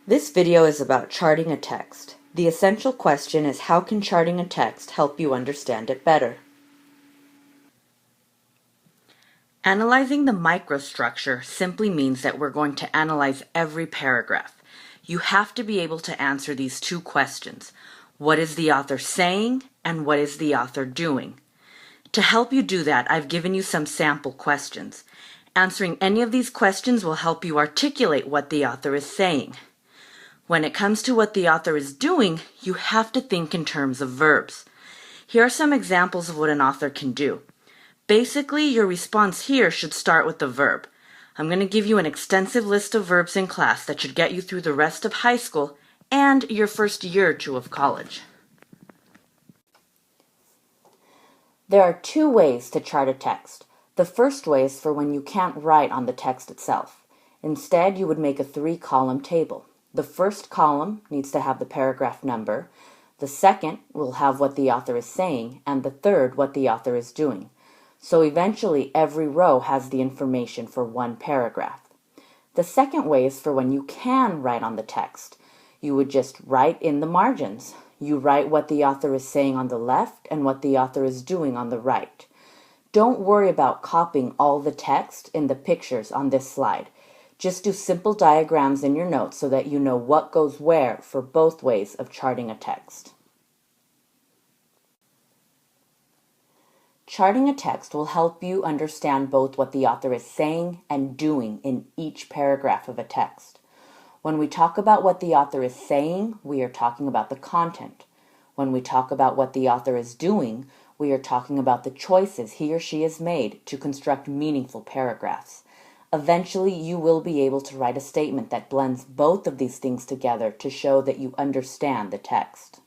This video is about charting a text. The essential question is, how can charting a text help you understand it better? Analyzing the microstructure simply means that we're going to analyze every paragraph. You have to be able to answer these two questions. What is the author saying, and what is the author doing? To help you do that, I've given you some sample questions. Answering any of these questions will help you articulate what the author is saying. When it comes to what the author is doing, you have to think in terms of verbs. Here are some examples of what an author can do. Basically, your response here should start with the verb. I'm going to give you an extensive list of verbs in class that should get you through the rest of high school and your first year or two of college. There are two ways to chart a text. The first way is for when you can't write on the text itself. Instead, you would make a 3-column table. The first column needs to have the paragraph number, the second will have what the author is saying, and the third what the author is doing. So eventually every row has the information for one paragraph. The second way is for when you can write on the text. You would just write in the margins. You write what the author is saying on the left and what the author is doing on the right. Don't worry about copying all the text in the pictures on this slide. Just do simple diagrams in your notes so that you know what goes where for both ways of charting a text. Charting a text will help you understand both what the author is saying and doing in each paragraph of a text. When we talk about what the author is saying, we are talking about the content. When we talk about what the author is doing, we are talking about the choices he or she has made to construct meaningful paragraphs. Eventually, you will be able to write a statement that blends both of these things together to show that you understand the text.